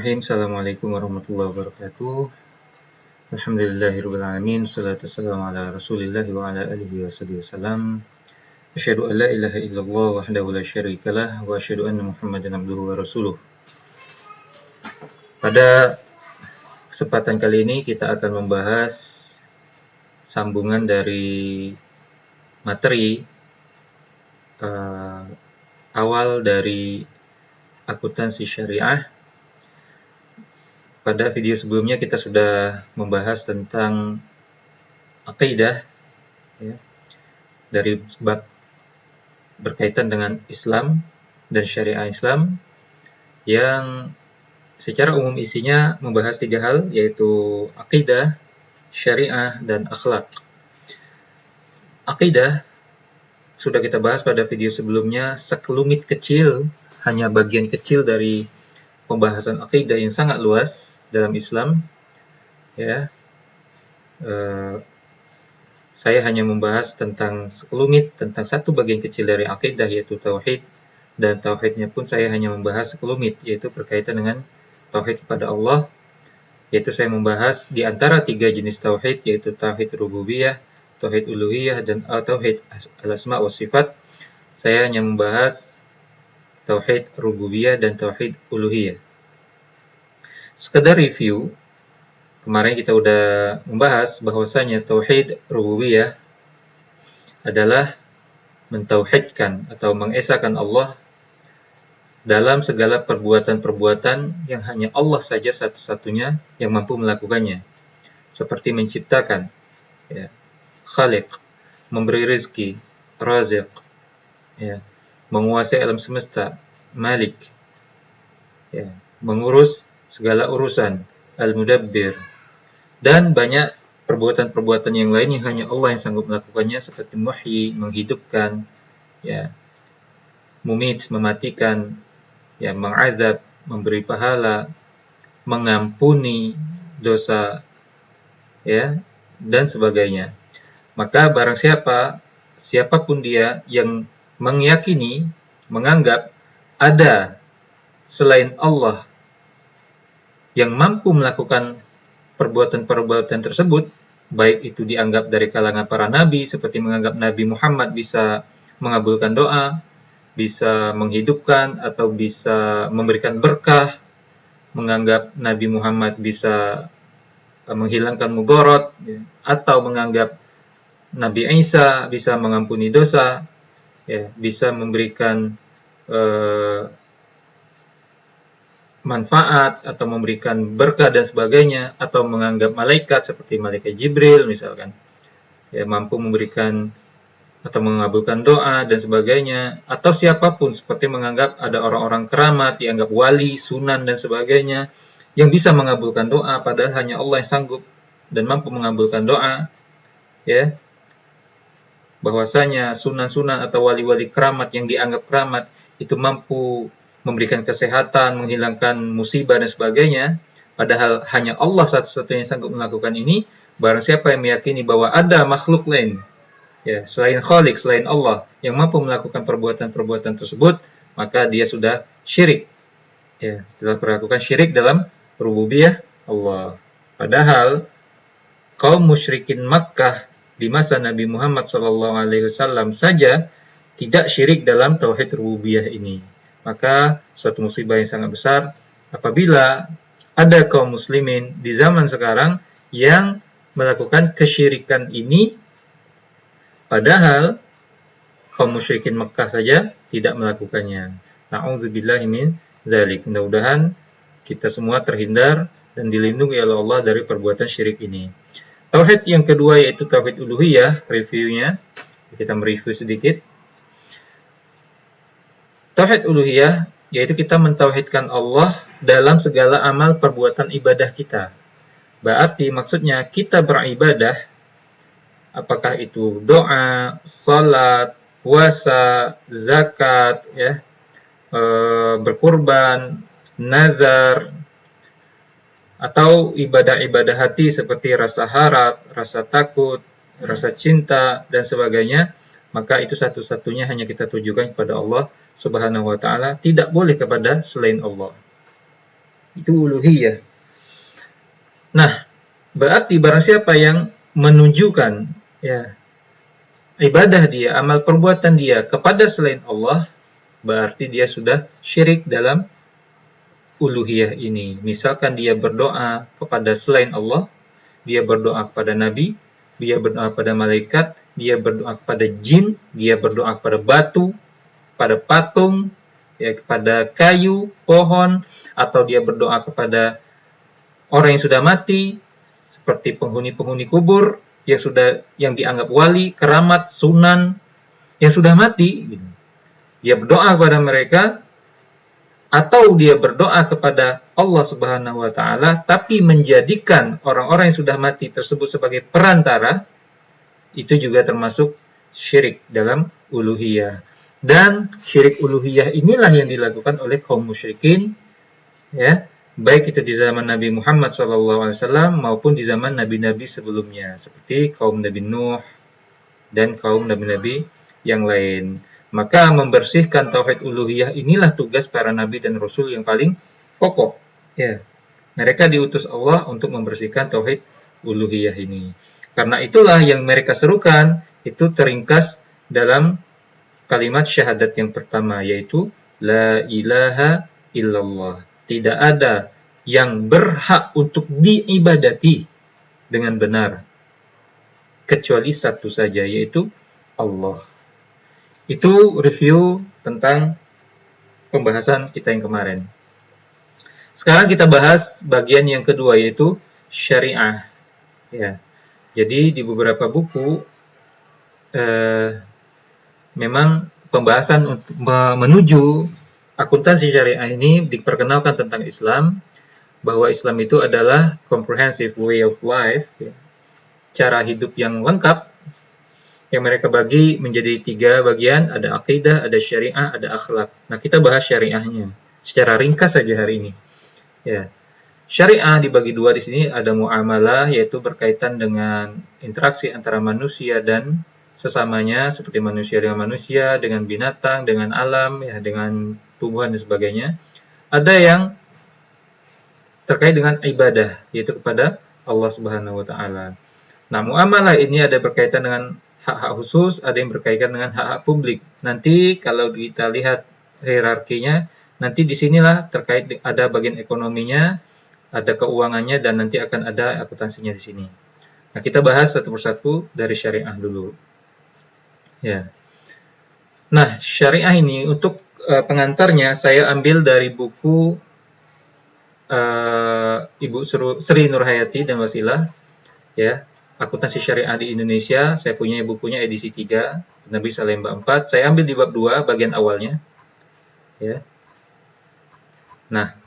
Bismillahirrahmanirrahim. Assalamualaikum warahmatullahi wabarakatuh. Alhamdulillahirabbil alamin. Shalatu wassalamu ala Rasulillah wa ala alihi wasallam. Asyhadu an la ilaha illallah wahdahu la syarikalah wa asyhadu anna Muhammadan abduhu wa rasuluh. Pada kesempatan kali ini kita akan membahas sambungan dari materi awal dari akuntansi syariah. Pada video sebelumnya kita sudah membahas tentang akidah, ya, dari bab berkaitan dengan Islam dan syariah Islam, yang secara umum isinya membahas 3 hal, yaitu akidah, syariah, dan akhlak. Akidah sudah kita bahas pada video sebelumnya, sekelumit kecil, hanya bagian kecil dari pembahasan akidah yang sangat luas dalam Islam. Ya, saya hanya membahas tentang sekelumit, tentang satu bagian kecil dari akidah, yaitu tauhid, dan tauhidnya pun saya hanya membahas sekelumit, yaitu berkaitan dengan tauhid kepada Allah, yaitu saya membahas di antara 3 jenis tauhid, yaitu tauhid rububiyah, tauhid uluhiyah, dan tauhid al-asma wa sifat. Saya hanya membahas tauhid rububiyah dan tauhid uluhiyah. Sekedar review, kemarin kita udah membahas bahwasanya tauhid rububiyah adalah mentauhidkan atau mengesahkan Allah dalam segala perbuatan-perbuatan yang hanya Allah saja satu-satunya yang mampu melakukannya, seperti menciptakan, ya, khaliq, memberi rezeki, raziq, ya, menguasai alam semesta, malik, ya, mengurus segala urusan, al-mudabbir, dan banyak perbuatan-perbuatan yang lain yang hanya Allah yang sanggup melakukannya, seperti muhyi, menghidupkan, ya, mumit, mematikan, ya, mengazab, memberi pahala, mengampuni dosa, ya, dan sebagainya. Maka barang siapapun dia yang meyakini, menganggap ada selain Allah yang mampu melakukan perbuatan-perbuatan tersebut, baik itu dianggap dari kalangan para nabi, seperti menganggap Nabi Muhammad bisa mengabulkan doa, bisa menghidupkan, atau bisa memberikan berkah, menganggap Nabi Muhammad bisa menghilangkan mudharat, atau menganggap Nabi Isa bisa mengampuni dosa, ya, bisa memberikan manfaat atau memberikan berkah dan sebagainya, atau menganggap malaikat seperti malaikat Jibril misalkan, ya, mampu memberikan atau mengabulkan doa dan sebagainya, atau siapapun seperti menganggap ada orang-orang keramat, dianggap wali, sunan dan sebagainya yang bisa mengabulkan doa, padahal hanya Allah yang sanggup dan mampu mengabulkan doa, ya. Bahwasanya sunan-sunan atau wali-wali keramat yang dianggap keramat itu mampu memberikan kesehatan, menghilangkan musibah dan sebagainya, padahal hanya Allah satu-satunya yang sanggup melakukan ini. Barang siapa yang meyakini bahwa ada makhluk lain, ya, selain Khalik, selain Allah, yang mampu melakukan perbuatan-perbuatan tersebut, maka dia sudah syirik, ya, setelah melakukan syirik dalam rububiyah Allah. Padahal kaum musyrikin Makkah di masa Nabi Muhammad SAW saja tidak syirik dalam tauhid rububiyah ini. Maka suatu musibah yang sangat besar apabila ada kaum muslimin di zaman sekarang yang melakukan kesyirikan ini, padahal kaum musyrikin Makkah saja tidak melakukannya. Na'udzubillahi min dzalik. Mudah-mudahan kita semua terhindar dan dilindungi oleh Allah dari perbuatan syirik ini. Tauhid yang kedua yaitu tauhid uluhiyah, reviewnya kita mereview sedikit. Tauhid uluhiyah yaitu kita mentauhidkan Allah dalam segala amal perbuatan ibadah kita. Berarti maksudnya kita beribadah, apakah itu doa, salat, puasa, zakat, ya, berkurban, nazar, atau ibadah-ibadah hati seperti rasa harap, rasa takut, rasa cinta, dan sebagainya, maka itu satu-satunya hanya kita tujukan kepada Allah Subhanahu wa ta'ala, tidak boleh kepada selain Allah. Itu uluhiyah. Nah, berarti barang siapa yang menunjukkan ya ibadah dia, amal perbuatan dia kepada selain Allah, berarti dia sudah syirik dalam uluhiyah ini. Misalkan dia berdoa kepada selain Allah, dia berdoa kepada nabi, dia berdoa kepada malaikat, dia berdoa kepada jin, dia berdoa kepada batu, pada patung, ya kepada kayu, pohon, atau dia berdoa kepada orang yang sudah mati, seperti penghuni-penghuni kubur yang dianggap wali, keramat, sunan yang sudah mati. Dia berdoa kepada mereka, atau dia berdoa kepada Allah Subhanahu wa taala tapi menjadikan orang-orang yang sudah mati tersebut sebagai perantara, itu juga termasuk syirik dalam uluhiyah. Dan syirik uluhiyah inilah yang dilakukan oleh kaum musyrikin, ya, baik itu di zaman Nabi Muhammad SAW maupun di zaman nabi-nabi sebelumnya, seperti kaum Nabi Nuh dan kaum nabi-nabi yang lain. Maka membersihkan tauhid uluhiyah inilah tugas para nabi dan rasul yang paling pokok. Ya, mereka diutus Allah untuk membersihkan tauhid uluhiyah ini. Karena itulah yang mereka serukan itu teringkas dalam kalimat syahadat yang pertama, yaitu la ilaha illallah. Tidak ada yang berhak untuk diibadati dengan benar kecuali satu saja, yaitu Allah. Itu review tentang pembahasan kita yang kemarin. Sekarang kita bahas bagian yang kedua, yaitu syariah. Ya. Jadi di beberapa buku memang pembahasan untuk menuju akuntansi syariah ini diperkenalkan tentang Islam, bahwa Islam itu adalah comprehensive way of life, ya, cara hidup yang lengkap, yang mereka bagi menjadi 3 bagian, ada akidah, ada syariah, ada akhlak. Nah, kita bahas syariahnya secara ringkas saja hari ini. Ya. Syariah dibagi 2 di sini, ada muamalah, yaitu berkaitan dengan interaksi antara manusia dan sesamanya, seperti manusia dengan manusia, dengan binatang, dengan alam, ya, dengan tumbuhan dan sebagainya. Ada yang terkait dengan ibadah, yaitu kepada Allah Subhanahu wa taala. Nah, muamalah ini ada berkaitan dengan hak-hak khusus, ada yang berkaitan dengan hak-hak publik. Nanti kalau kita lihat hierarkinya, nanti disinilah terkait ada bagian ekonominya, ada keuangannya, dan nanti akan ada akuntansinya di sini. Nah, kita bahas satu persatu dari syariah dulu. Ya. Nah, syariah ini untuk pengantarnya saya ambil dari buku Ibu Sri Nurhayati dan Wasilah, ya. Akuntansi Syariah di Indonesia, saya punya bukunya edisi 3, Nabi Saleh bab 4. Saya ambil di bab 2 bagian awalnya. Ya. Nah,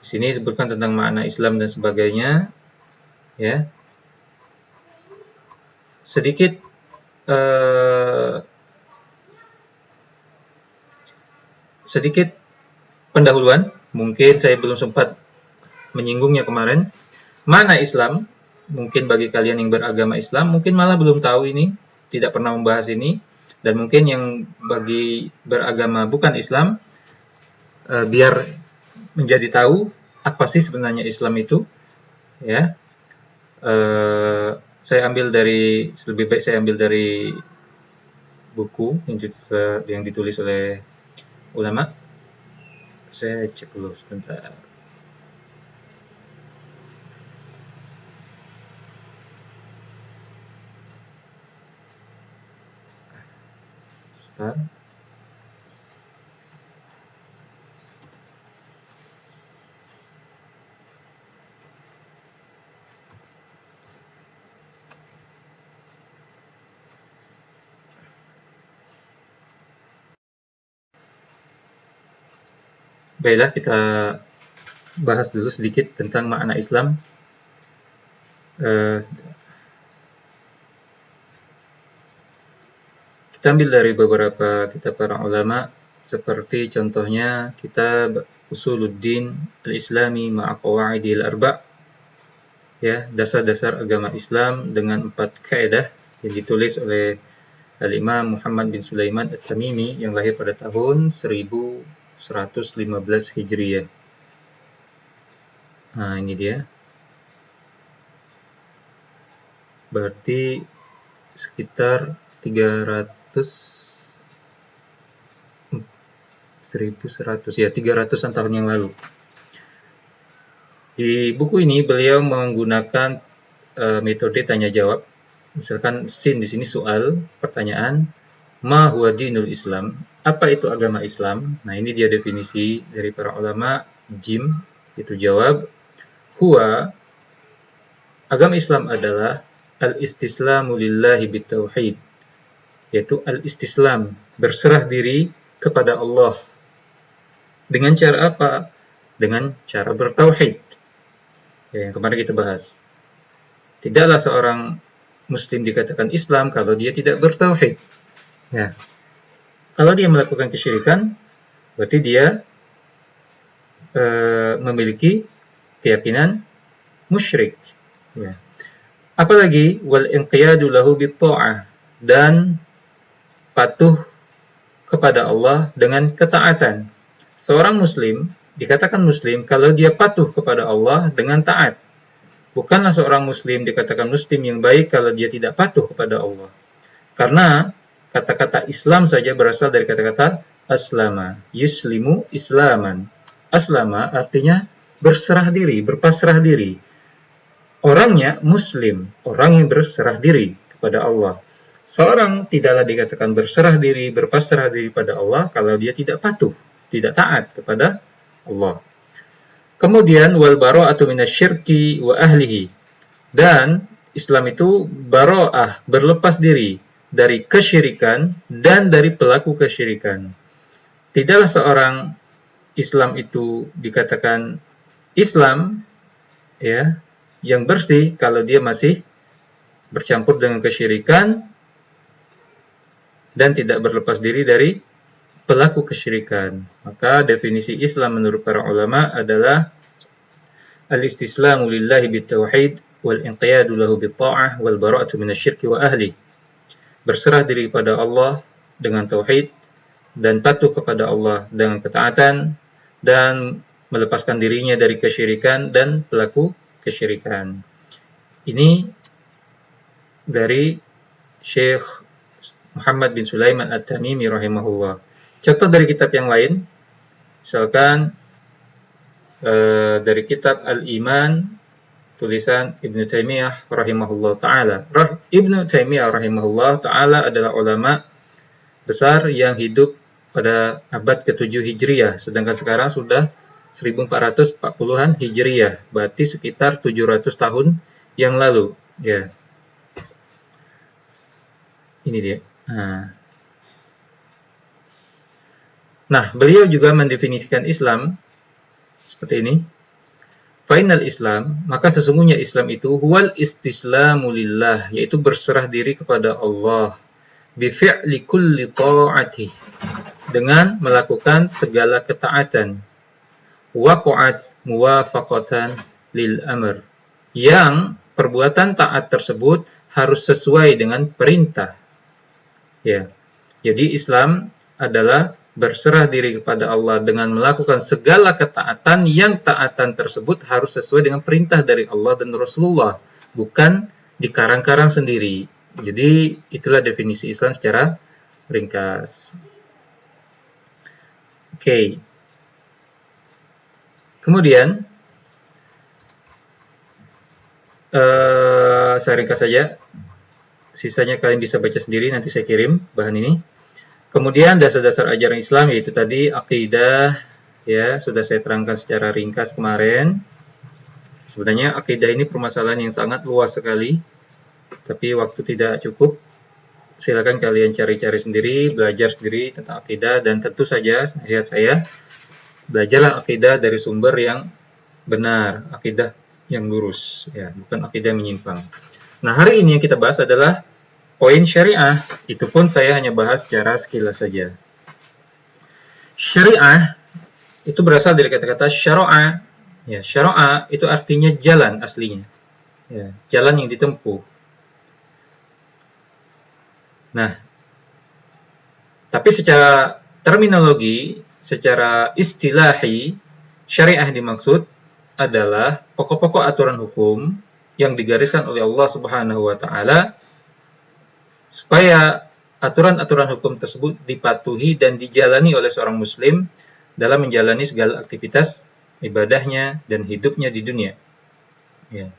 di sini disebutkan tentang makna Islam dan sebagainya. Ya. Sedikit pendahuluan, mungkin saya belum sempat menyinggungnya kemarin. Mana Islam? Mungkin bagi kalian yang beragama Islam, mungkin malah belum tahu ini, tidak pernah membahas ini. Dan mungkin yang bagi beragama bukan Islam, biar menjadi tahu apa sih sebenarnya Islam itu, ya. Lebih baik saya ambil dari buku yang ditulis oleh ulama. Saya cek dulu sebentar. Baiklah, kita bahas dulu sedikit tentang makna Islam. Kita ambil dari beberapa kitab para ulama, seperti contohnya kitab Usuluddin Al-Islami ma'a Qawaidil Arba', ya, dasar-dasar agama Islam dengan 4 kaidah, yang ditulis oleh Al-Imam Muhammad bin Sulaiman At-Tamimi yang lahir pada tahun 1000 115 Hijriyah. Nah, ini dia. Berarti sekitar 1100 ya, 300-an tahun yang lalu. Di buku ini beliau menggunakan metode tanya jawab. Misalkan sin di sini soal, pertanyaan, ma huwa dinul Islam? Apa itu agama Islam? Nah, ini dia definisi dari para ulama. Jim itu jawab, huwa, agama Islam adalah al-istislamu lillahi bitauhid, yaitu al-istislam, berserah diri kepada Allah. Dengan cara apa? Dengan cara bertauhid. Ya, yang kemarin kita bahas. Tidaklah seorang Muslim dikatakan Islam kalau dia tidak bertauhid. Ya. Kalau dia melakukan kesyirikan, berarti dia memiliki keyakinan musyrik. Ya. Apalagi wal inqiyadu lahu bit-tha'ah, dan patuh kepada Allah dengan ketaatan. Seorang Muslim dikatakan Muslim kalau dia patuh kepada Allah dengan taat. Bukanlah seorang Muslim dikatakan Muslim yang baik kalau dia tidak patuh kepada Allah. Karena kata-kata Islam saja berasal dari kata-kata aslama, yuslimu islaman. Aslama artinya berserah diri, berpasrah diri. Orangnya Muslim, orang yang berserah diri kepada Allah. Seorang tidaklah dikatakan berserah diri, berpasrah diri pada Allah kalau dia tidak patuh, tidak taat kepada Allah. Kemudian wal bara'atu minasyirki wa ahlihi. Dan Islam itu bara'ah, berlepas diri dari kesyirikan dan dari pelaku kesyirikan. Tidaklah seorang Islam itu dikatakan Islam ya, yang bersih kalau dia masih bercampur dengan kesyirikan dan tidak berlepas diri dari pelaku kesyirikan. Maka definisi Islam menurut para ulama adalah al-istislamu lillahi bitauhid wal inqiyadu lahu bitta'ah wal bara'atu minasyirki wa ahli. Berserah diri kepada Allah dengan tauhid dan patuh kepada Allah dengan ketaatan dan melepaskan dirinya dari kesyirikan dan pelaku kesyirikan. Ini dari Syekh Muhammad bin Sulaiman At-Tamimi rahimahullah. Contoh dari kitab yang lain, misalkan dari kitab Al-Iman, tulisan Ibnu Taimiyah rahimahullah ta'ala. Ibnu Taimiyah rahimahullah ta'ala adalah ulama besar yang hidup pada abad ke-7 Hijriyah, sedangkan sekarang sudah 1440-an Hijriyah, berarti sekitar 700 tahun yang lalu. Ya. Ini dia. Nah, beliau juga mendefinisikan Islam seperti ini. Final Islam, maka sesungguhnya Islam itu huwal istislamu lillah, yaitu berserah diri kepada Allah, bi fi'li kulli ta'ati, dengan melakukan segala ketaatan, waqa'at muwafaqatan lil amr, yang perbuatan taat tersebut harus sesuai dengan perintah. Ya. Jadi Islam adalah berserah diri kepada Allah dengan melakukan segala ketaatan yang taatan tersebut harus sesuai dengan perintah dari Allah dan Rasulullah, bukan dikarang-karang sendiri. Jadi itulah definisi Islam secara ringkas. Oke. Kemudian saya ringkas saja. Sisanya kalian bisa baca sendiri, nanti saya kirim bahan ini. Kemudian dasar-dasar ajaran Islam, yaitu tadi akidah, ya sudah saya terangkan secara ringkas kemarin. Sebenarnya akidah ini permasalahan yang sangat luas sekali, tapi waktu tidak cukup. Silakan kalian cari-cari sendiri, belajar sendiri tentang akidah, dan tentu saja nasihat saya, belajarlah akidah dari sumber yang benar, akidah yang lurus, ya, bukan akidah menyimpang. Nah, hari ini yang kita bahas adalah poin syariah, itu pun saya hanya bahas secara sekilas saja. Syariah itu berasal dari kata-kata syara'a. Ya, syara'a itu artinya jalan aslinya. Ya, jalan yang ditempuh. Nah, tapi secara terminologi secara istilahi, syariah dimaksud adalah pokok-pokok aturan hukum yang digariskan oleh Allah Subhanahu wa taala supaya aturan-aturan hukum tersebut dipatuhi dan dijalani oleh seorang muslim dalam menjalani segala aktivitas ibadahnya dan hidupnya di dunia. Ya.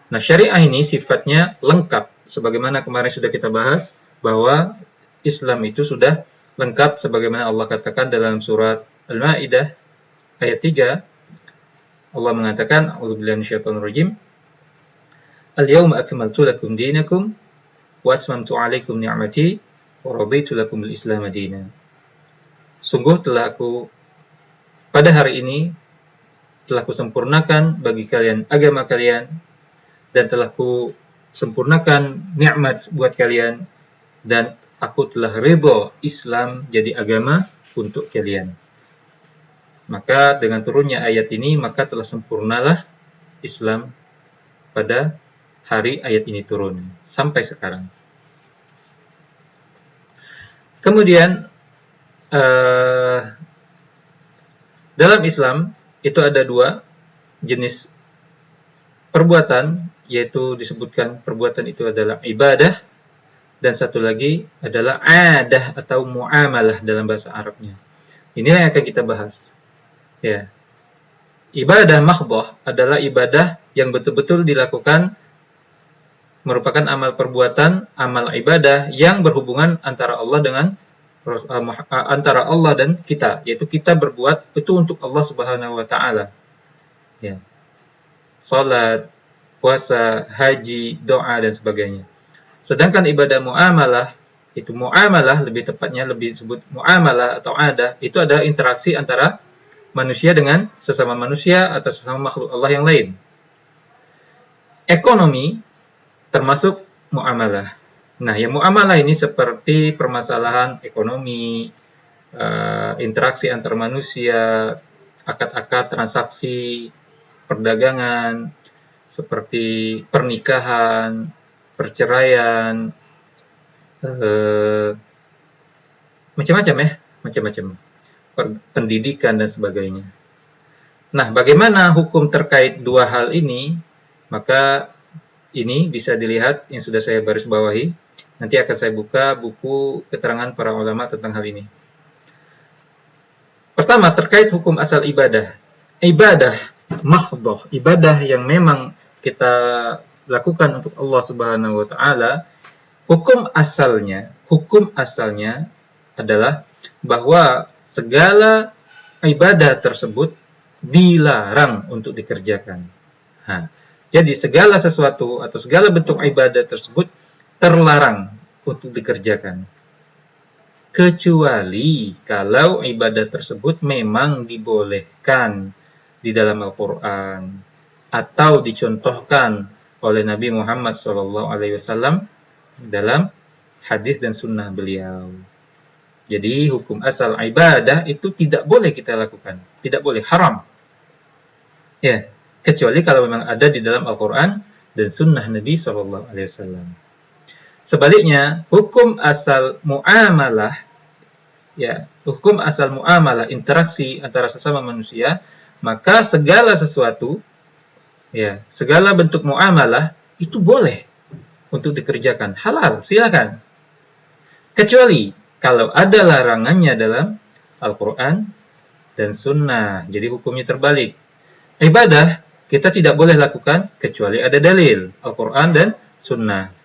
Nah, syariah ini sifatnya lengkap. Sebagaimana kemarin sudah kita bahas, bahwa Islam itu sudah lengkap sebagaimana Allah katakan dalam surat Al-Maidah ayat 3. Allah mengatakan, A'udzubillahi minasyaitonir rajim. Al-yawma akmaltu lakum dinakum wa atmamtu 'alaikum ni'mati wa raditu lakum al-Islam dinan. Sungguh pada hari ini telah kusempurnakan bagi kalian agama kalian dan telah kusempurnakan nikmat buat kalian dan aku telah ridho Islam jadi agama untuk kalian. Maka dengan turunnya ayat ini maka telah sempurnalah Islam pada hari ayat ini turun sampai sekarang. Kemudian dalam Islam itu ada dua jenis perbuatan, yaitu disebutkan perbuatan itu adalah ibadah dan satu lagi adalah adah atau muamalah dalam bahasa Arabnya. Inilah yang akan kita bahas. Ya. Ibadah mahdhah adalah ibadah yang betul-betul dilakukan merupakan amal perbuatan, amal ibadah yang berhubungan antara Allah dan kita, yaitu kita berbuat itu untuk Allah Subhanahu wa taala. Ya. Salat, puasa, haji, doa dan sebagainya. Sedangkan ibadah muamalah, itu muamalah lebih tepatnya lebih disebut muamalah atau adah, itu adalah interaksi antara manusia dengan sesama manusia atau sesama makhluk Allah yang lain. Ekonomi termasuk muamalah. Nah, yang muamalah ini seperti permasalahan ekonomi, interaksi antar manusia, akad-akad transaksi, perdagangan, seperti pernikahan, perceraian, macam-macam ya, macam-macam, pendidikan dan sebagainya. Nah, bagaimana hukum terkait dua hal ini? Maka ini bisa dilihat yang sudah saya baris bawahi. Nanti akan saya buka buku keterangan para ulama tentang hal ini. Pertama, terkait hukum asal ibadah. Ibadah mahdhah, ibadah yang memang kita lakukan untuk Allah Subhanahu wa taala, hukum asalnya adalah bahwa segala ibadah tersebut dilarang untuk dikerjakan. Jadi segala sesuatu atau segala bentuk ibadah tersebut terlarang untuk dikerjakan. Kecuali kalau ibadah tersebut memang dibolehkan di dalam Al-Quran atau dicontohkan oleh Nabi Muhammad SAW dalam hadis dan sunnah beliau. Jadi hukum asal ibadah itu tidak boleh kita lakukan, tidak boleh, haram. Ya, kecuali kalau memang ada di dalam Al-Quran dan sunnah Nabi SAW. Sebaliknya, hukum asal muamalah, interaksi antara sesama manusia, maka segala sesuatu, segala bentuk muamalah itu boleh untuk dikerjakan, halal, silakan. Kecuali kalau ada larangannya dalam Al-Quran dan sunnah, jadi hukumnya terbalik. Ibadah kita tidak boleh lakukan kecuali ada dalil, Al-Quran dan sunnah.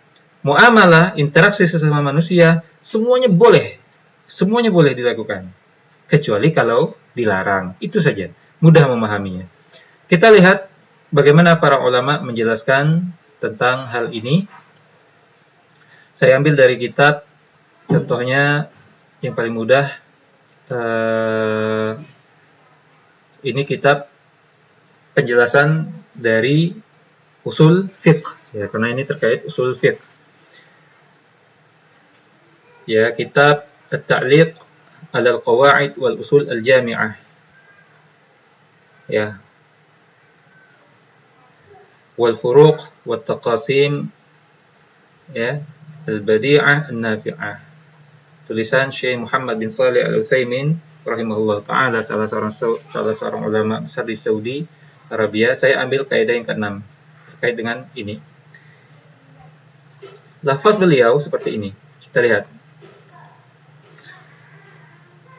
Muamalah, interaksi sesama manusia, semuanya boleh dilakukan, kecuali kalau dilarang. Itu saja, mudah memahaminya. Kita lihat bagaimana para ulama menjelaskan tentang hal ini. Saya ambil dari kitab, contohnya yang paling mudah, ini kitab penjelasan dari usul fiqh, karena ini terkait usul fiqh. Kitab At-Ta'liq 'ala al-Qawa'id wal Usul al-Jami'ah. Wal Furuq wat Taqasim, al-Badi'ah an-Nafi'ah. tulisan Syekh Muhammad bin Shalih Al-Utsaimin rahimahullah taala, salah seorang ulama besar di Saudi Arabia. Saya ambil kaidah yang keenam terkait dengan ini. Lafaz beliau seperti ini. Kita lihat.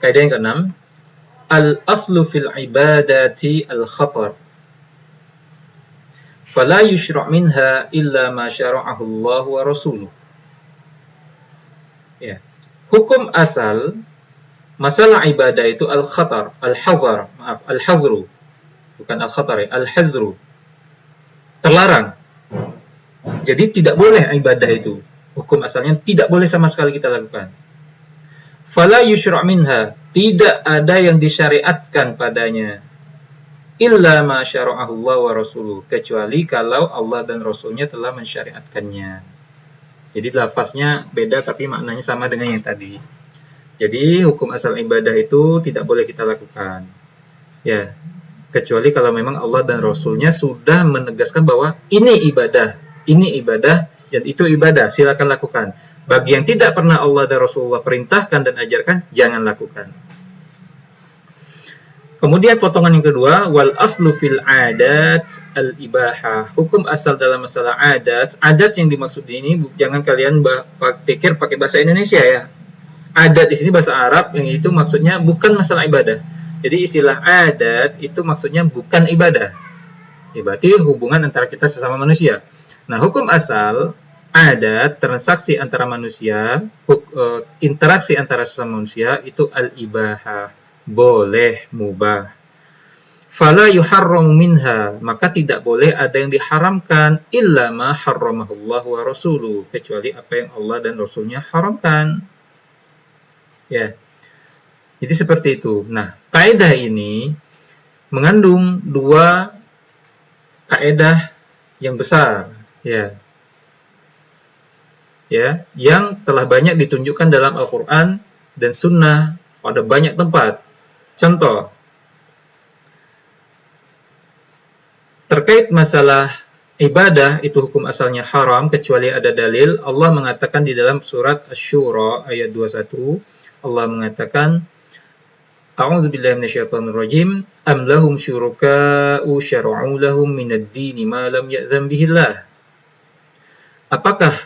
Kaidah yang keenam, al-aslu fil ibadati al-khatar. Fala yushra' minha illa ma syara'ahu Allah wa rasuluh. Ya. Hukum asal masalah ibadah itu al-khatar, al-hazru. Bukan al-khatar, al-hazru. Terlarang. Jadi tidak boleh ibadah itu. Hukum asalnya tidak boleh sama sekali kita lakukan. Fala yushra' minha, tidak ada yang disyariatkan padanya. Illa ma syara'ahu Allah wa rasuluh, kecuali kalau Allah dan Rasulnya telah mensyariatkannya. Jadi lafaznya beda tapi maknanya sama dengan yang tadi. Jadi hukum asal ibadah itu tidak boleh kita lakukan. Ya, kecuali kalau memang Allah dan Rasulnya sudah menegaskan bahwa ini ibadah, dan itu ibadah, silakan lakukan. Bagi yang tidak pernah Allah dan Rasulullah perintahkan dan ajarkan, jangan lakukan. Kemudian potongan yang kedua, wal aslu fil adat al ibahah. Hukum asal dalam masalah adat yang dimaksud ini jangan kalian pikir pakai bahasa Indonesia ya. Adat di sini bahasa Arab, yang itu maksudnya bukan masalah ibadah. Jadi istilah adat itu maksudnya bukan ibadah. Ya, berarti hubungan antara kita sesama manusia. Nah, hukum asal adat, transaksi antara manusia, interaksi antara sesama manusia itu al ibahah. Boleh, mubah. Fala yuharramu minha, maka tidak boleh ada yang diharamkan illa ma harramahullah wa rasuluh, kecuali apa yang Allah dan Rasulnya haramkan. Ya. Jadi seperti itu. Nah, kaidah ini mengandung dua kaidah yang besar, ya. Ya, yang telah banyak ditunjukkan dalam Al-Qur'an dan Sunnah pada banyak tempat. Contoh, terkait masalah ibadah itu hukum asalnya haram kecuali ada dalil. Allah mengatakan di dalam surat Asy-Syura ayat 21, Allah mengatakan, A'udzubillahi minasyaitonirrajim, am lahum syuraka'u syara'u lahum minad dini ma lam ya'zam bihillah. Apakah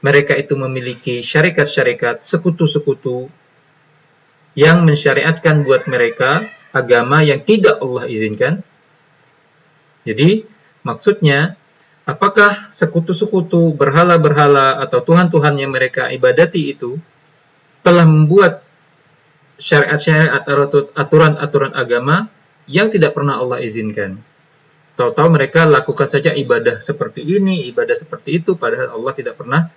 mereka itu memiliki syarikat-syarikat, sekutu-sekutu yang mensyariatkan buat mereka agama yang tidak Allah izinkan? Jadi, maksudnya, apakah sekutu-sekutu, berhala-berhala, atau Tuhan-Tuhan yang mereka ibadati itu telah membuat syariat-syariat atau aturan-aturan agama yang tidak pernah Allah izinkan? Tahu-tahu mereka lakukan saja ibadah seperti ini, ibadah seperti itu, padahal Allah tidak pernah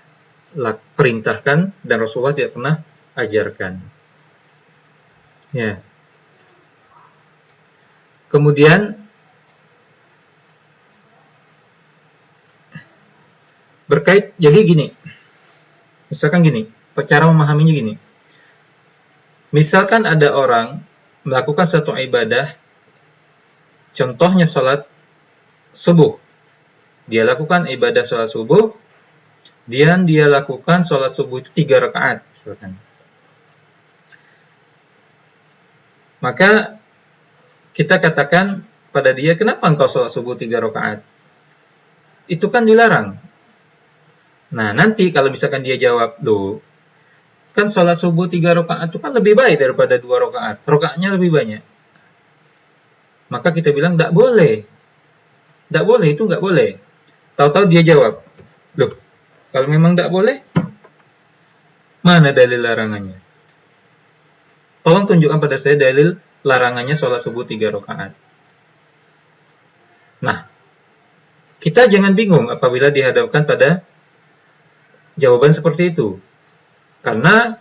perintahkan dan Rasulullah tidak pernah ajarkan. Ya. Kemudian jadi gini. Misalkan gini, cara memahaminya gini. Misalkan ada orang melakukan suatu ibadah, contohnya sholat subuh. Dia lakukan ibadah sholat subuh, dan dia lakukan sholat subuh itu 3 rakaat, misalkan. Maka kita katakan pada dia, kenapa engkau sholat subuh 3 rakaat? Itu kan dilarang. Nah, nanti kalau misalkan dia jawab, loh, kan sholat subuh 3 rakaat itu kan lebih baik daripada 2 rakaat. Rakaatnya lebih banyak. Maka kita bilang, tidak boleh. Tidak boleh, itu nggak boleh. Tahu-tahu dia jawab, loh, kalau memang tidak boleh, mana dalil larangannya? Tolong tunjukkan pada saya dalil larangannya sholat subuh 3 rakaat. Nah, kita jangan bingung apabila dihadapkan pada jawaban seperti itu. Karena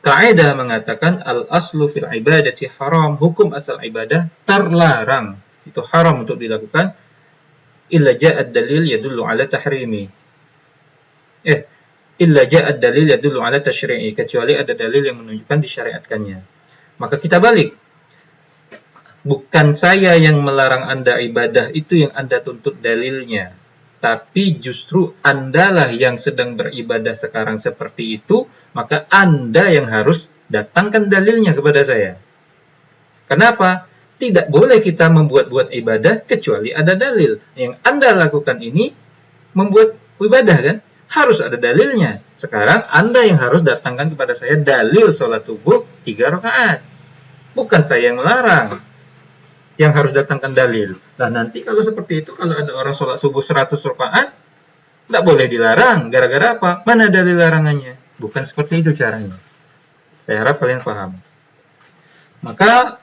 kaidah mengatakan al-aslu fil ibadati haram, hukum asal ibadah terlarang. Itu haram untuk dilakukan illa ja'ad dalil yadullu ala tahrimi. Illa ja'ad dalil yadullu ala tasyri'i, kecuali ada dalil yang menunjukkan disyariatkannya. Maka kita balik. Bukan saya yang melarang Anda ibadah, itu yang Anda tuntut dalilnya. tapi justru Andalah yang sedang beribadah sekarang seperti itu, maka Anda yang harus datangkan dalilnya kepada saya. Kenapa? Tidak boleh kita membuat-buat ibadah kecuali ada dalil. Yang Anda lakukan ini membuat ibadah kan? Harus ada dalilnya. Sekarang Anda yang harus datangkan kepada saya dalil sholat subuh 3 rakaat. Bukan saya yang melarang. Yang harus datangkan dalil. Nah nanti kalau seperti itu, kalau ada orang sholat subuh 100 rakaat, tidak boleh dilarang. Gara-gara apa? Mana dalil larangannya? Bukan seperti itu caranya. Saya harap kalian paham. Maka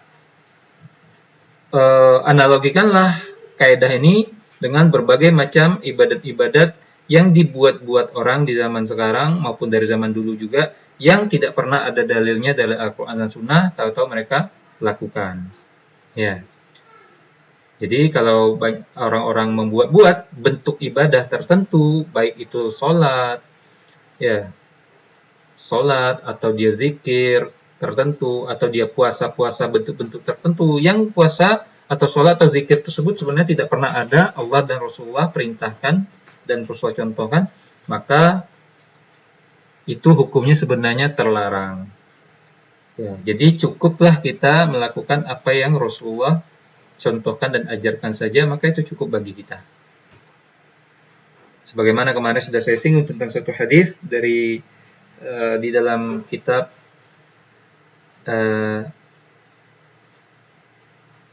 analogikanlah kaidah ini dengan berbagai macam ibadat-ibadat yang dibuat-buat orang di zaman sekarang maupun dari zaman dulu juga, yang tidak pernah ada dalilnya dari Al-Quran dan Sunnah, tahu-tahu mereka lakukan. Ya. Jadi kalau orang-orang membuat-buat bentuk ibadah tertentu, baik itu sholat, ya, sholat atau dia zikir tertentu, atau dia puasa-puasa bentuk-bentuk tertentu, yang puasa atau sholat atau zikir tersebut sebenarnya tidak pernah ada Allah dan Rasulullah perintahkan dan Rasulullah contohkan, maka itu hukumnya sebenarnya terlarang. Ya, jadi cukuplah kita melakukan apa yang Rasulullah contohkan dan ajarkan saja, maka itu cukup bagi kita. Sebagaimana kemarin sudah saya singgung tentang suatu hadis dari di dalam kitab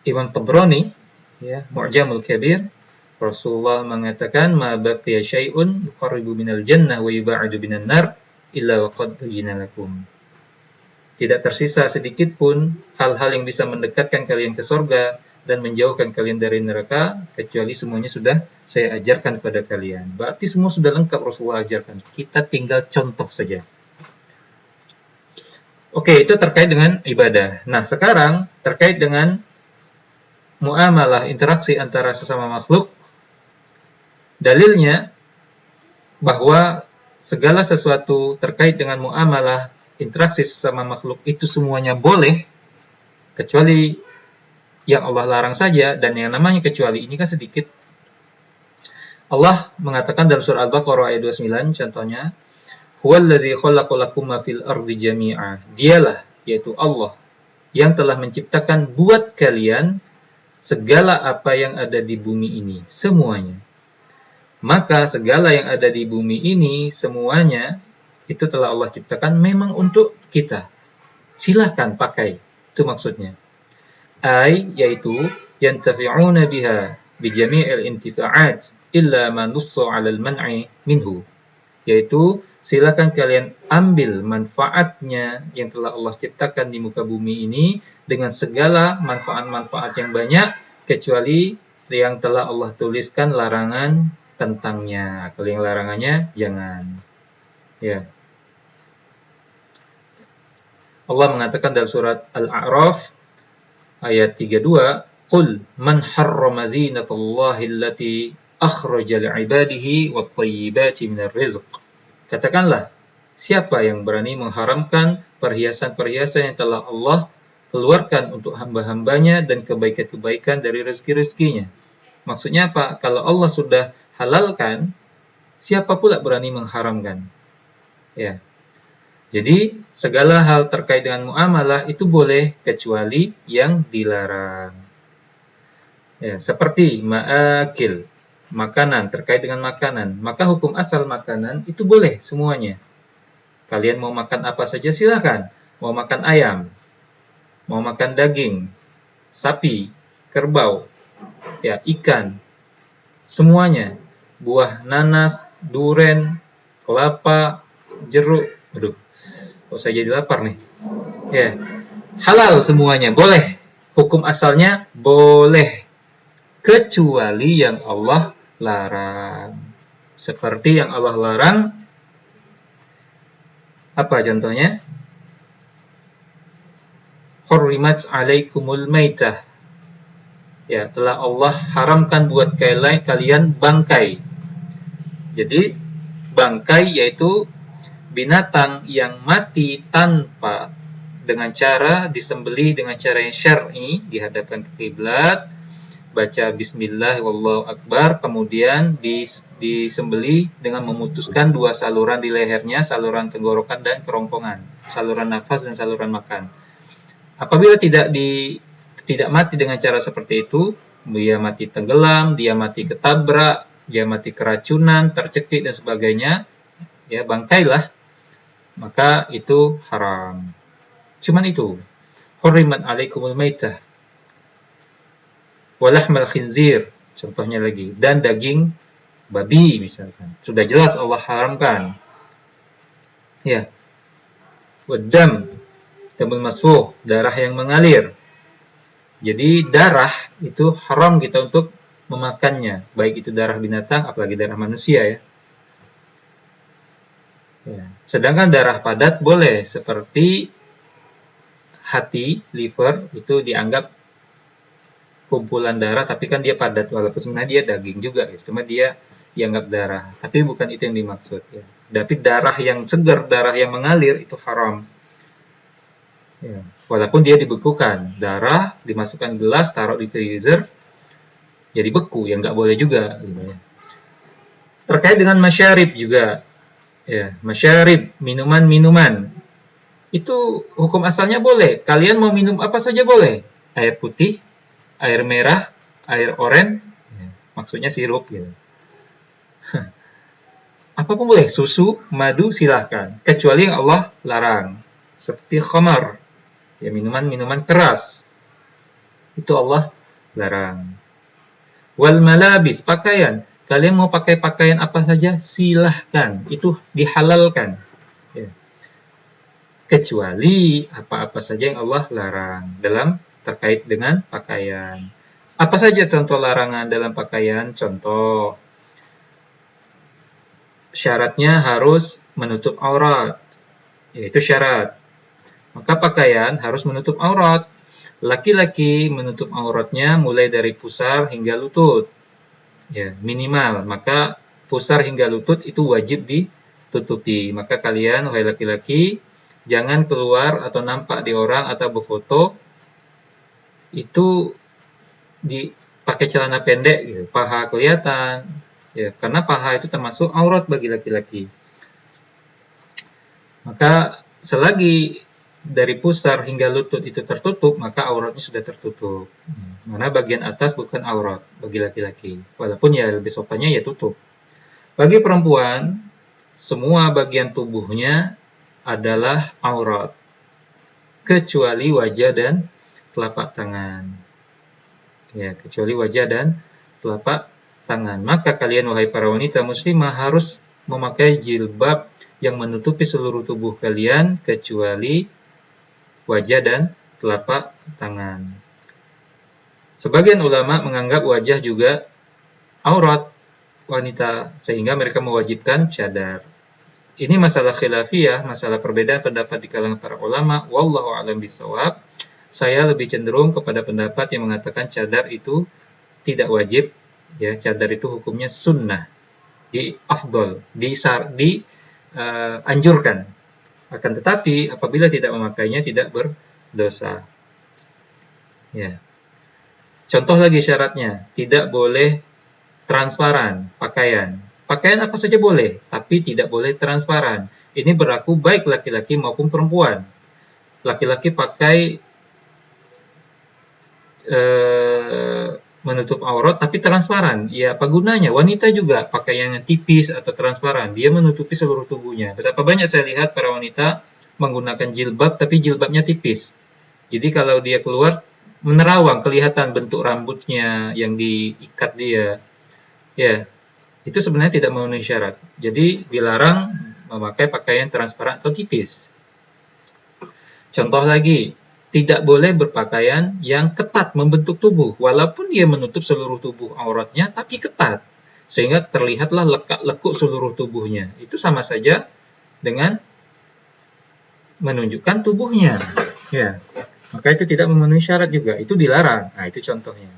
Imam Tabrani, ya, Mu'jamul Kabir, Rasulullah mengatakan, "Ma baqiya syai'un yuqarribu minal jannah wa yub'adu minan nar illa waqad bayyana lakum." Tidak tersisa sedikit pun hal-hal yang bisa mendekatkan kalian ke surga dan menjauhkan kalian dari neraka, kecuali semuanya sudah saya ajarkan kepada kalian. Berarti semua sudah lengkap Rasulullah ajarkan. Kita tinggal contoh saja. Oke, itu terkait dengan ibadah. Nah, sekarang terkait dengan muamalah, interaksi antara sesama makhluk. Dalilnya bahwa segala sesuatu terkait dengan muamalah, interaksi sesama makhluk itu semuanya boleh, kecuali yang Allah larang saja, dan yang namanya kecuali ini kan sedikit. Allah mengatakan dalam surah Al-Baqarah ayat 29 contohnya, "Huwallazi khalaqa lakum ma fil ardi jami'a." Dialah, yaitu Allah, yang telah menciptakan buat kalian segala apa yang ada di bumi ini, semuanya. Maka segala yang ada di bumi ini semuanya itu telah Allah ciptakan memang untuk kita. Silahkan pakai, itu maksudnya. Yaitu yantafi'una biha bijami'il intifa'at illa ma nussa 'alal man'i minhu. Yaitu silakan kalian ambil manfaatnya yang telah Allah ciptakan di muka bumi ini dengan segala manfaat-manfaat yang banyak, kecuali yang telah Allah tuliskan larangan tentangnya. Kalau yang larangannya jangan. Ya. Allah mengatakan dalam surat Al-A'raf ayat 32, "Qul man harrama zinatallahi allati akhraja li'ibadihi wat-thayyibati minar rizq." Katakanlah, siapa yang berani mengharamkan perhiasan-perhiasan yang telah Allah keluarkan untuk hamba-hambanya dan kebaikan-kebaikan dari rezeki-rezekinya. Maksudnya apa? Kalau Allah sudah halalkan, siapa pula berani mengharamkan? Ya. Jadi, segala hal terkait dengan muamalah itu boleh, kecuali yang dilarang. Ya, seperti ma'akil, makanan, terkait dengan makanan. Maka hukum asal makanan itu boleh semuanya. Kalian mau makan apa saja silahkan. Mau makan ayam, mau makan daging, sapi, kerbau, ya, ikan, semuanya. Buah nanas, duren, kelapa, jeruk. Aduh, kok saya jadi lapar nih. Ya, halal semuanya, boleh. Hukum asalnya boleh, kecuali yang Allah larang. Seperti yang Allah larang, apa contohnya? Hurrimat alaikumul maitah. Ya, telah Allah haramkan buat kalian bangkai. Jadi, bangkai yaitu binatang yang mati tanpa dengan cara disembelih dengan cara yang syar'i di hadapan kiblat, baca bismillah wallahu akbar, kemudian disembelih dengan memutuskan dua saluran di lehernya, saluran tenggorokan dan kerongkongan, saluran nafas dan saluran makan. Apabila tidak mati dengan cara seperti itu, dia mati tenggelam, dia mati ketabrak, dia mati keracunan, tercekik dan sebagainya, ya bangkailah, maka itu haram. Cuman itu. Hurrimat alaikumul maitah walahmal khinzir, contohnya lagi, dan daging babi misalkan. Sudah jelas Allah haramkan. Ya. Wadam, damul masfuh, darah yang mengalir. Jadi darah itu haram kita untuk memakannya, baik itu darah binatang apalagi darah manusia ya. Ya. Sedangkan darah padat boleh, seperti hati, liver, itu dianggap kumpulan darah, tapi kan dia padat, walaupun sebenarnya dia daging juga, ya. Cuma dia dianggap darah, tapi bukan itu yang dimaksud ya. Tapi darah yang segar, darah yang mengalir itu haram. Ya. Walaupun dia dibekukan, darah dimasukkan gelas, taruh di freezer, jadi beku, yang nggak boleh juga. Gitu ya. Terkait dengan masyarib juga, ya, masyarib, minuman-minuman, itu hukum asalnya boleh. Kalian mau minum apa saja boleh, air putih, air merah, air oranye, ya, maksudnya sirup gitu. Apapun boleh, susu, madu silahkan, kecuali yang Allah larang, seperti khamar, ya minuman-minuman keras, itu Allah larang. Wal malabis, pakaian, kalian mau pakai pakaian apa saja silahkan, itu dihalalkan, ya. Kecuali apa-apa saja yang Allah larang dalam terkait dengan pakaian. Apa saja contoh larangan dalam pakaian? Contoh, syaratnya harus menutup aurat, yaitu syarat. Maka pakaian harus menutup aurat. Laki-laki menutup auratnya mulai dari pusar hingga lutut, ya minimal. Maka pusar hingga lutut itu wajib ditutupi. Maka kalian, wahai laki-laki, jangan keluar atau nampak di orang atau berfoto itu dipakai celana pendek gitu, paha kelihatan ya, karena paha itu termasuk aurat bagi laki-laki. Maka selagi dari pusar hingga lutut itu tertutup, maka auratnya sudah tertutup. Mana bagian atas bukan aurat bagi laki-laki, walaupun ya lebih sopannya ya tutup. Bagi perempuan, semua bagian tubuhnya adalah aurat, kecuali wajah dan telapak tangan. Ya, kecuali wajah dan telapak tangan. Maka kalian, wahai para wanita muslimah, harus memakai jilbab yang menutupi seluruh tubuh kalian, kecuali wajah dan telapak tangan. Sebagian ulama menganggap wajah juga aurat wanita, sehingga mereka mewajibkan cadar. Ini masalah khilafiyah, masalah perbedaan pendapat di kalangan para ulama. Wallahu a'lam bishawab. Saya lebih cenderung kepada pendapat yang mengatakan cadar itu tidak wajib, ya, cadar itu hukumnya sunnah, dianjurkan. Akan tetapi apabila tidak memakainya tidak berdosa. Ya. Contoh lagi syaratnya, tidak boleh transparan pakaian. Pakaian apa saja boleh, tapi tidak boleh transparan. Ini berlaku baik laki-laki maupun perempuan. Laki-laki pakai menutup aurat tapi transparan. Ya, apa gunanya? Wanita juga pakaian yang tipis atau transparan. Dia menutupi seluruh tubuhnya. Betapa banyak saya lihat para wanita menggunakan jilbab tapi jilbabnya tipis. Jadi kalau dia keluar menerawang, kelihatan bentuk rambutnya yang diikat dia. Ya, itu sebenarnya tidak memenuhi syarat. Jadi dilarang memakai pakaian transparan atau tipis. Contoh lagi, tidak boleh berpakaian yang ketat membentuk tubuh, walaupun dia menutup seluruh tubuh auratnya, tapi ketat, sehingga terlihatlah lekuk seluruh tubuhnya. Itu sama saja dengan menunjukkan tubuhnya. Ya, maka itu tidak memenuhi syarat juga. Itu dilarang. Nah, itu contohnya.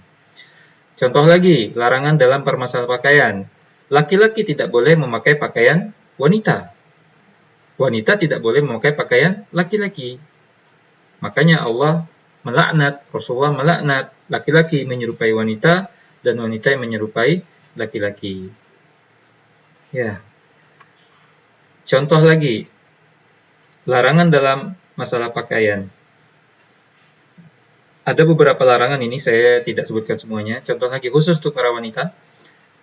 Contoh lagi, larangan dalam permasalahan pakaian. Laki-laki tidak boleh memakai pakaian wanita. Wanita tidak boleh memakai pakaian laki-laki. Makanya Allah melaknat, Rasulullah melaknat laki-laki menyerupai wanita dan wanita yang menyerupai laki-laki. Ya. Contoh lagi, larangan dalam masalah pakaian. Ada beberapa larangan ini, saya tidak sebutkan semuanya. Contoh lagi, khusus untuk para wanita,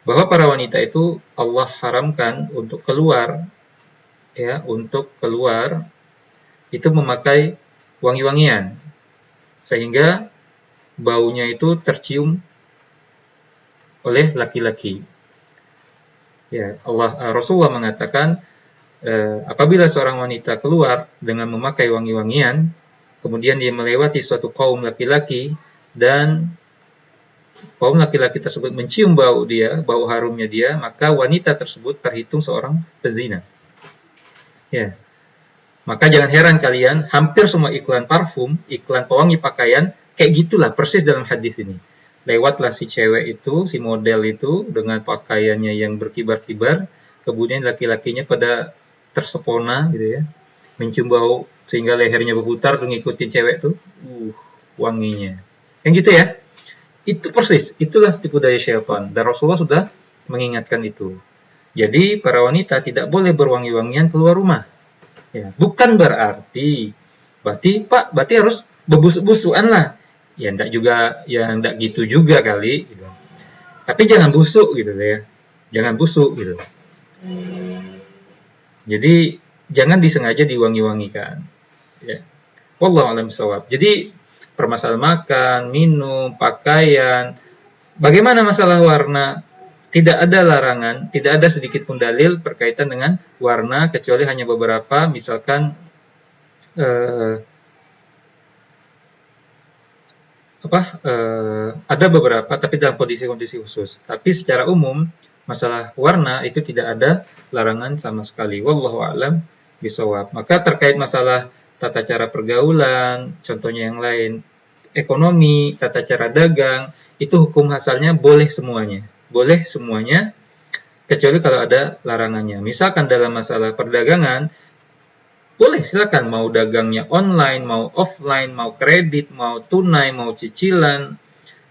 bahwa para wanita itu Allah haramkan untuk keluar, ya, untuk keluar itu memakai wangi-wangian, sehingga baunya itu tercium oleh laki-laki. Ya, Rasulullah mengatakan, apabila seorang wanita keluar dengan memakai wangi-wangian, kemudian dia melewati suatu kaum laki-laki dan kaum laki-laki tersebut mencium bau harumnya dia, maka wanita tersebut terhitung seorang pezina. Ya. Maka jangan heran kalian, hampir semua iklan parfum, iklan pewangi pakaian, kayak gitulah persis dalam hadis ini. Lewatlah si cewek itu, si model itu, dengan pakaiannya yang berkibar-kibar, kemudian laki-lakinya pada tersepona gitu ya, mencium bau sehingga lehernya berputar tuh ngikutin cewek tuh, wanginya. Yang gitu ya. Itu persis, itulah tipu daya syaitan. Dan Rasulullah sudah mengingatkan itu. Jadi para wanita tidak boleh berwangi-wangian keluar rumah. Ya, bukan berarti berarti harus bebusuk-busukan lah. Ya enggak juga, ya enggak gitu juga kali gitu. Tapi jangan busuk gitu ya. Jangan busuk gitu. Jadi jangan disengaja diwangi-wangikan. Ya. Wallahu a'lam bishawab. Jadi permasalahan makan, minum, pakaian, bagaimana masalah warna? Tidak ada larangan, tidak ada sedikit pun dalil berkaitan dengan warna kecuali hanya beberapa, misalkan ada beberapa tapi dalam kondisi-kondisi khusus. Tapi secara umum masalah warna itu tidak ada larangan sama sekali. Wallahu a'lam bishawab. Maka terkait masalah tata cara pergaulan, contohnya yang lain, ekonomi, tata cara dagang, itu hukum asalnya boleh semuanya. Boleh semuanya, kecuali kalau ada larangannya. Misalkan dalam masalah perdagangan, boleh silakan mau dagangnya online, mau offline, mau kredit, mau tunai, mau cicilan,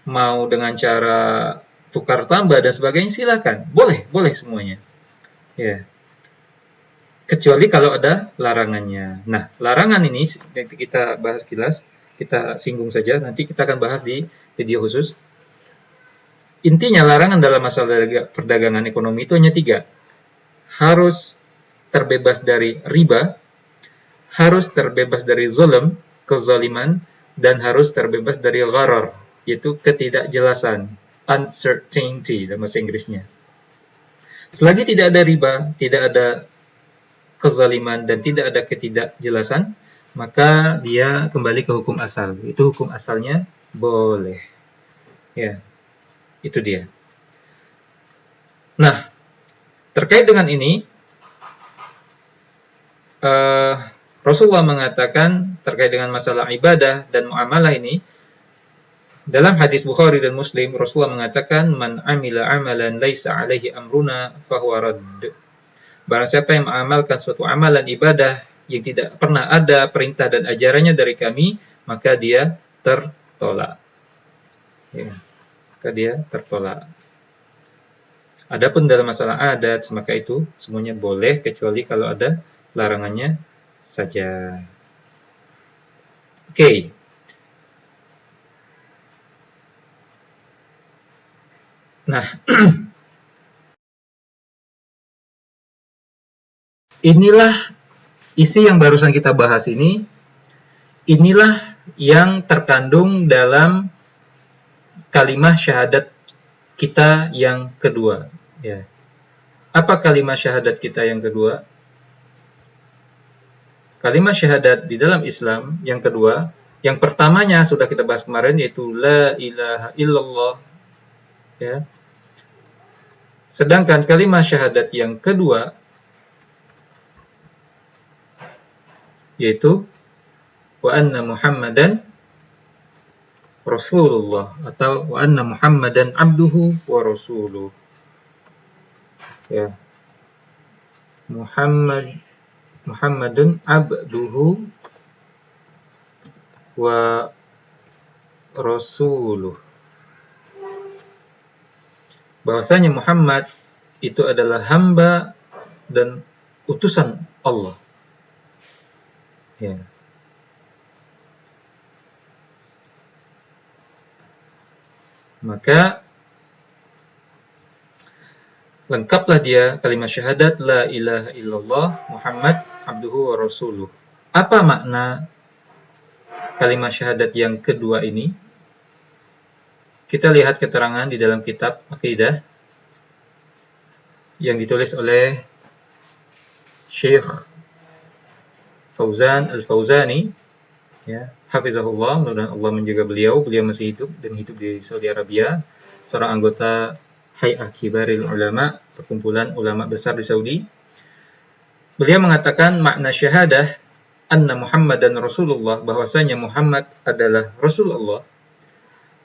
mau dengan cara tukar tambah dan sebagainya, silakan. Boleh semuanya. Ya. Kecuali kalau ada larangannya. Nah, larangan ini nanti kita bahas kilas, kita singgung saja, nanti kita akan bahas di video khusus. Intinya larangan dalam masalah perdagangan ekonomi itu hanya 3. Harus terbebas dari riba, harus terbebas dari zulm, kezaliman, dan harus terbebas dari gharar, yaitu ketidakjelasan, uncertainty dalam bahasa Inggrisnya. Selagi tidak ada riba, tidak ada kezaliman, dan tidak ada ketidakjelasan, maka dia kembali ke hukum asal. Itu hukum asalnya boleh. Ya. Itu dia. Nah, terkait dengan ini, Rasulullah mengatakan terkait dengan masalah ibadah dan muamalah ini, dalam hadis Bukhari dan Muslim, Rasulullah mengatakan, "Man amila amalan laisa alaihi amruna fahuwa radd." Barang siapa yang mengamalkan suatu amalan ibadah yang tidak pernah ada perintah dan ajarannya dari kami, maka dia tertolak. Ya, maka dia tertolak. Adapun dalam masalah adat, maka itu semuanya boleh kecuali kalau ada larangannya saja. Oke. Nah, inilah isi yang barusan kita bahas ini. Inilah yang terkandung dalam kalimat syahadat kita yang kedua. Ya. Apa kalimat syahadat kita yang kedua? Kalimat syahadat di dalam Islam yang kedua, yang pertamanya sudah kita bahas kemarin, yaitu la ilaha illallah. Ya. Sedangkan kalimat syahadat yang kedua yaitu wa anna Muhammadan Rasulullah atau wa anna Muhammadan abduhu wa rasuluh. Ya. Muhammadun abduhu wa rasuluh. Bahwasanya Muhammad itu adalah hamba dan utusan Allah. Ya. Maka lengkaplah dia kalimat syahadat la ilaha illallah Muhammad abduhu wa rasuluh. Apa makna kalimat syahadat yang kedua ini? Kita lihat keterangan di dalam kitab Aqidah yang ditulis oleh Syekh Fauzan Al-Fauzani, ya, hafizahullah, mudah-mudahan Allah menjaga beliau masih hidup dan hidup di Saudi Arabia, seorang anggota Hay'ah Kibaril Ulama, perkumpulan ulama besar di Saudi. Beliau mengatakan makna syahadah anna Muhammadan Rasulullah, bahwasanya Muhammad adalah Rasulullah,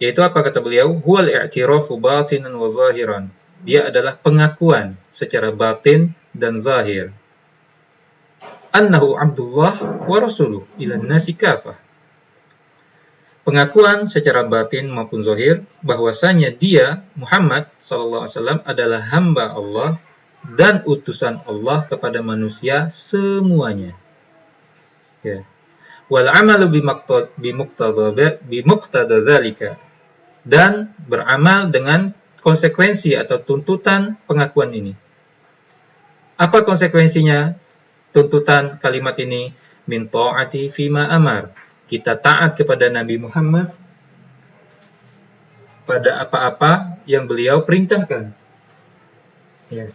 yaitu apa kata beliau? Huwal i'tirafu batinan wa zahiran. Dia adalah pengakuan secara batin dan zahir. Annahu Abdullah wa Rasuluh ilan nasi kafah. Pengakuan secara batin maupun zahir bahwasanya dia Muhammad SAW adalah hamba Allah dan utusan Allah kepada manusia semuanya. Ya. Wal amalu bimuqtada dzalika, dan beramal dengan konsekuensi atau tuntutan pengakuan ini. Apa konsekuensinya? Tuntutan kalimat ini, min ta'ati fima amar. Kita taat kepada Nabi Muhammad pada apa-apa yang beliau perintahkan. Ya.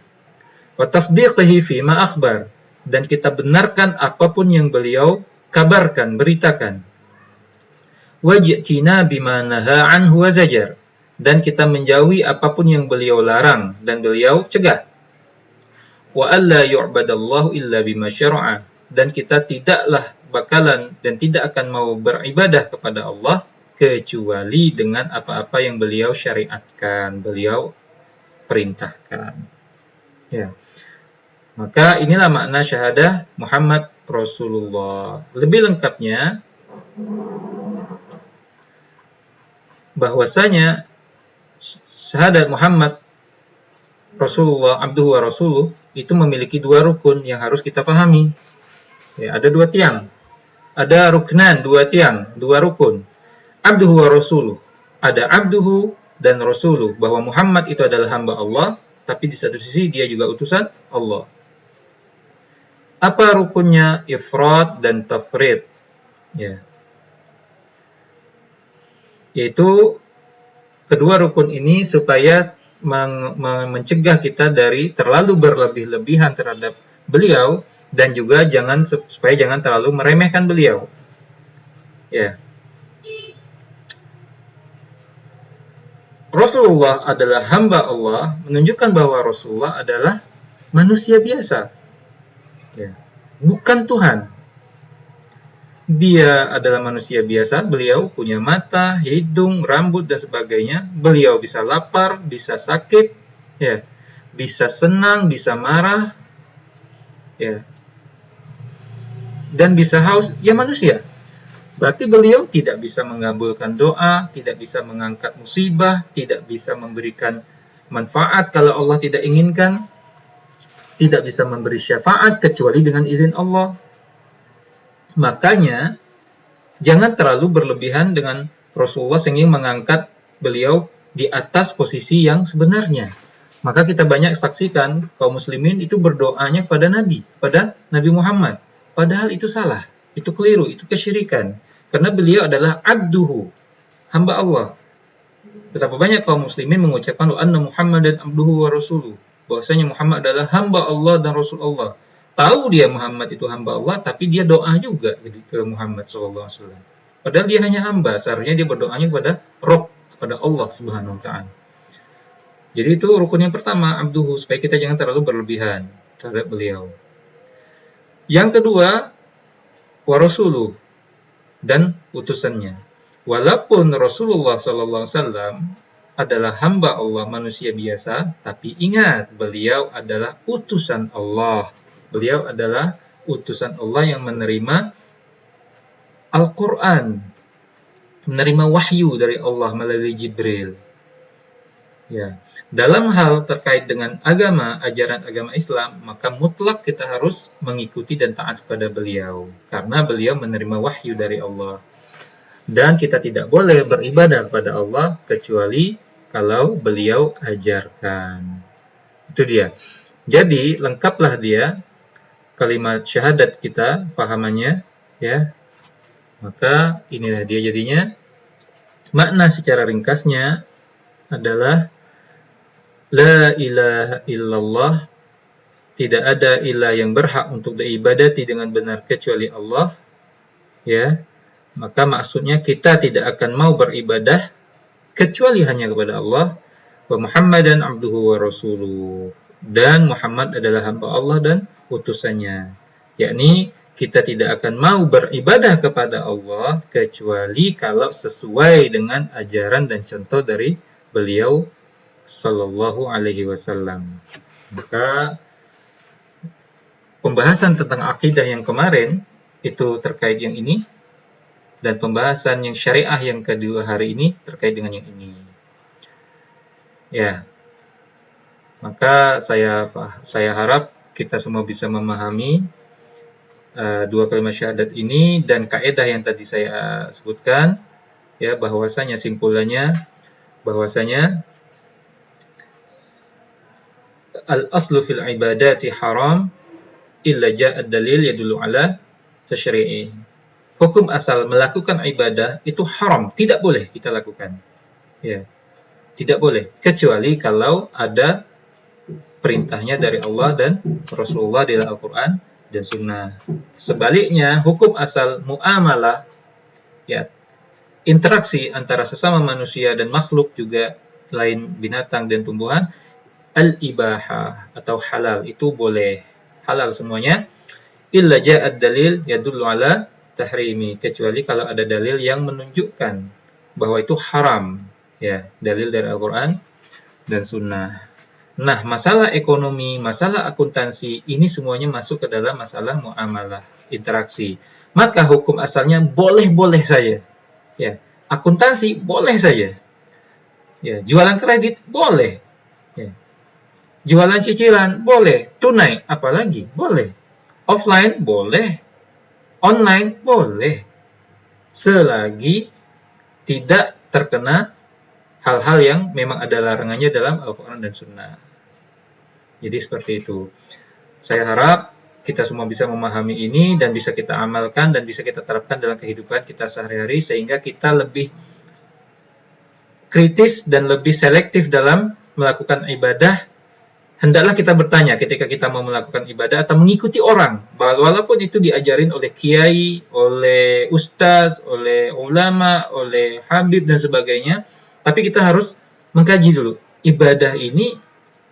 Wa tasdiqihi fima akhbar, dan kita benarkan apapun yang beliau kabarkan, beritakan. Waj'tina bima naha anhu wa zajar, dan kita menjauhi apapun yang beliau larang dan beliau cegah. Wa alla yu'badallahu illa bima syara'a, dan kita tidaklah bakalan dan tidak akan mau beribadah kepada Allah kecuali dengan apa-apa yang beliau syariatkan, beliau perintahkan. Ya. Maka inilah makna syahadah Muhammad Rasulullah. Lebih lengkapnya, bahwasanya syahadat Muhammad Rasulullah abduhu wa rasuluh itu memiliki dua rukun yang harus kita pahami. Ya, ada dua tiang. Ada ruknan, dua tiang, dua rukun. Abduhu wa rasuluh. Ada abduhu dan rasuluh, bahwa Muhammad itu adalah hamba Allah, tapi di satu sisi dia juga utusan Allah. Apa rukunnya? Ifrad dan tafrid. Ya. Yaitu kedua rukun ini supaya mencegah kita dari terlalu berlebih-lebihan terhadap beliau, dan juga supaya jangan terlalu meremehkan beliau. Ya. Rasulullah adalah hamba Allah, menunjukkan bahwa Rasulullah adalah manusia biasa. Ya. Bukan Tuhan. Dia adalah manusia biasa, beliau punya mata, hidung, rambut, dan sebagainya. Beliau bisa lapar, bisa sakit, ya, bisa senang, bisa marah, ya, dan bisa haus, ya manusia. Berarti beliau tidak bisa mengabulkan doa, tidak bisa mengangkat musibah, tidak bisa memberikan manfaat kalau Allah tidak inginkan, tidak bisa memberi syafaat kecuali dengan izin Allah. Makanya jangan terlalu berlebihan dengan Rasulullah sehingga mengangkat beliau di atas posisi yang sebenarnya. Maka kita banyak saksikan kaum muslimin itu berdoanya kepada Nabi Muhammad. Padahal itu salah, itu keliru, itu kesyirikan. Karena beliau adalah abduhu, hamba Allah. Betapa banyak kaum muslimin mengucapkan anna Muhammadan abduhu wa rasuluh, bahwasanya Muhammad adalah hamba Allah dan Rasul Allah. Tahu dia Muhammad itu hamba Allah, tapi dia doa juga ke Muhammad SAW. Padahal dia hanya hamba, seharusnya dia berdoanya kepada Rabb, kepada Allah Subhanahu Wa Taala. Jadi itu rukun yang pertama, abduhu, supaya kita jangan terlalu berlebihan terhadap beliau. Yang kedua, wa rasuluh, dan utusannya. Walaupun Rasulullah SAW adalah hamba Allah, manusia biasa, tapi ingat, beliau adalah utusan Allah. Beliau adalah utusan Allah yang menerima Al-Quran. menerima wahyu dari Allah melalui Jibril. Ya, dalam hal terkait dengan agama, ajaran agama Islam, maka mutlak kita harus mengikuti dan taat pada beliau, karena beliau menerima wahyu dari Allah. Dan kita tidak boleh beribadah kepada Allah kecuali kalau beliau ajarkan. Itu dia. Jadi lengkaplah dia kalimat syahadat kita, pahamannya, ya. Maka inilah dia jadinya. Makna secara ringkasnya adalah la ilaha illallah, tidak ada ilah yang berhak untuk diibadati dengan benar kecuali Allah, ya. Maka maksudnya kita tidak akan mau beribadah kecuali hanya kepada Allah. Wa Muhammadan abduhu wa rasuluh, dan Muhammad adalah hamba Allah dan utusannya. Yakni kita tidak akan mau beribadah kepada Allah kecuali kalau sesuai dengan ajaran dan contoh dari beliau sallallahu alaihi wasallam. Maka pembahasan tentang akidah yang kemarin itu terkait yang ini, dan pembahasan yang syariah yang kedua hari ini terkait dengan yang ini. Ya. Maka saya harap kita semua bisa memahami dua kalimat syahadat ini dan kaidah yang tadi saya sebutkan, ya, bahwasanya simpulannya bahwasanya al-aslu fil ibadati haram illa ja'ad dalil yadullu ala tasyri'i. Hukum asal melakukan ibadah itu haram, tidak boleh kita lakukan. Ya. Tidak boleh kecuali kalau ada perintahnya dari Allah dan Rasulullah dalam Al-Quran dan Sunnah. Sebaliknya, hukum asal muamalah, ya, interaksi antara sesama manusia dan makhluk juga lain binatang dan tumbuhan, al-ibahah atau halal, itu boleh, halal semuanya. Illa ja'ad dalil yadullu ala tahrimi, kecuali kalau ada dalil yang menunjukkan bahwa itu haram, ya, dalil dari Al-Quran dan Sunnah. Nah, masalah ekonomi, masalah akuntansi, ini semuanya masuk ke dalam masalah muamalah, interaksi. Maka hukum asalnya boleh-boleh saja. Ya, akuntansi boleh saja. Ya, jualan kredit boleh. Ya. Jualan cicilan boleh, tunai apalagi boleh. Offline boleh, online boleh. Selagi tidak terkena hal-hal yang memang ada larangannya dalam Al-Quran dan Sunnah. Jadi seperti itu. Saya harap kita semua bisa memahami ini dan bisa kita amalkan dan bisa kita terapkan dalam kehidupan kita sehari-hari, sehingga kita lebih kritis dan lebih selektif dalam melakukan ibadah. Hendaklah kita bertanya ketika kita mau melakukan ibadah atau mengikuti orang, walaupun itu diajarin oleh kiai, oleh ustaz, oleh ulama, oleh habib dan sebagainya. Tapi kita harus mengkaji dulu, ibadah ini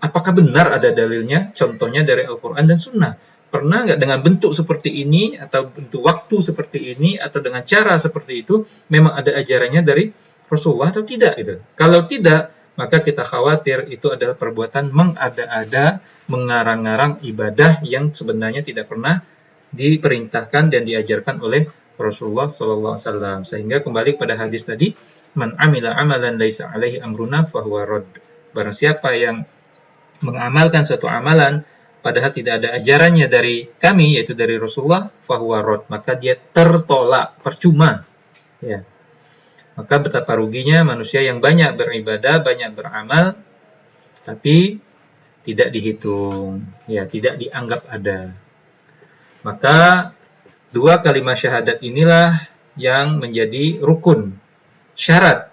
apakah benar ada dalilnya, contohnya dari Al-Quran dan Sunnah. Pernah nggak dengan bentuk seperti ini, atau bentuk waktu seperti ini, atau dengan cara seperti itu, memang ada ajarannya dari Rasulullah atau tidak? Gitu. Kalau tidak, maka kita khawatir itu adalah perbuatan mengada-ada, mengarang-arang ibadah yang sebenarnya tidak pernah diperintahkan dan diajarkan oleh Rasulullah SAW. Sehingga kembali pada hadis tadi, man amila amalan laisa alaihi amruna fahuwa radd. Barang siapa yang mengamalkan suatu amalan padahal tidak ada ajarannya dari kami, yaitu dari Rasulullah, fahuwa radd, maka dia tertolak, percuma. Ya. Maka betapa ruginya manusia yang banyak beribadah, banyak beramal, tapi tidak dihitung, ya, tidak dianggap ada. Maka dua kalimat syahadat inilah yang menjadi rukun, syarat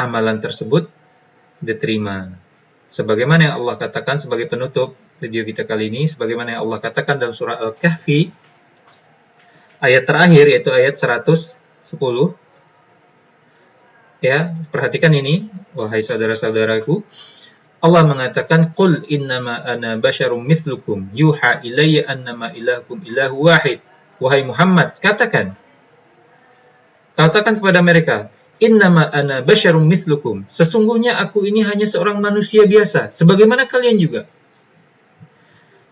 amalan tersebut diterima. Sebagaimana yang Allah katakan sebagai penutup video kita kali ini, sebagaimana yang Allah katakan dalam surah Al-Kahfi, ayat terakhir, yaitu ayat 110. Ya, perhatikan ini, wahai saudara-saudaraku. Allah mengatakan, "Qul innama ana basyarum mithlukum yuha ilayya annama ilahukum ilahu wahid." Wahai Muhammad, katakan kepada mereka, "Innama ana basyarum mithlukum." Sesungguhnya aku ini hanya seorang manusia biasa, sebagaimana kalian juga.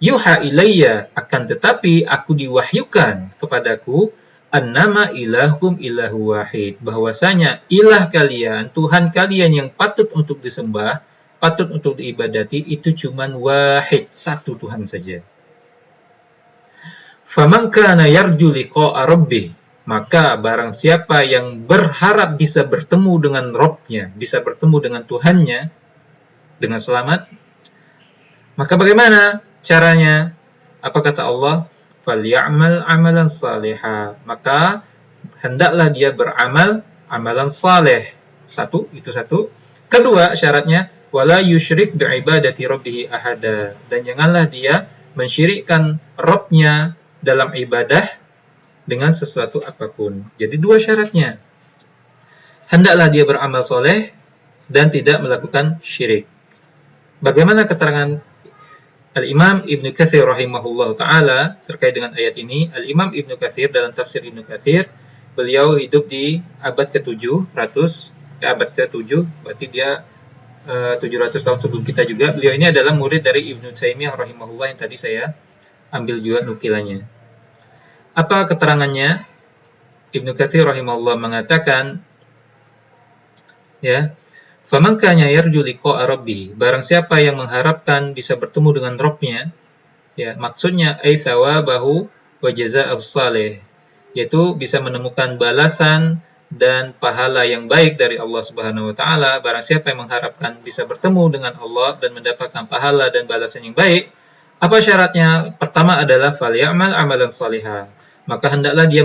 Yuha ilayya, akan tetapi aku diwahyukan kepadaku, annama ilahukum ilahu wahid, bahwasanya ilah kalian, Tuhan kalian yang patut untuk disembah, patut untuk diibadati itu cuman wahid, satu Tuhan saja. Faman kana yarju liqa'a rabbih, maka barang siapa yang berharap bisa bertemu dengan Rabb-nya, bisa bertemu dengan Tuhannya dengan selamat, maka bagaimana caranya? Apa kata Allah? Falyamal amalan salihah, maka hendaklah dia beramal amalan saleh. Satu, itu satu. Kedua syaratnya, wala yusyrik bi'ibadati rabbih ahada, dan janganlah dia mensyirikkan Rabb-nya dalam ibadah dengan sesuatu apapun. Jadi dua syaratnya. Hendaklah dia beramal soleh dan tidak melakukan syirik. Bagaimana keterangan Al-Imam Ibnu Katsir rahimahullah ta'ala terkait dengan ayat ini? Al-Imam Ibnu Katsir dalam tafsir Ibnu Katsir, beliau hidup di abad ke-7, abad ke-7, berarti dia 700 tahun sebelum kita juga. Beliau ini adalah murid dari Ibnu Taimiyah rahimahullah yang tadi saya ambil juga nukilannya. Apa keterangannya? Ibnu Katsir rahimahullah mengatakan, ya, faman kana yarju liqa'a rabbih, barang siapa yang mengharapkan bisa bertemu dengan Rabb-nya, ya, maksudnya ai thawabahu wa jazaa'us salih, yaitu bisa menemukan balasan dan pahala yang baik dari Allah Subhanahu wa taala. Barang siapa yang mengharapkan bisa bertemu dengan Allah dan mendapatkan pahala dan balasan yang baik, apa syaratnya? Pertama adalah falyamal amalan salihah, maka hendaklah dia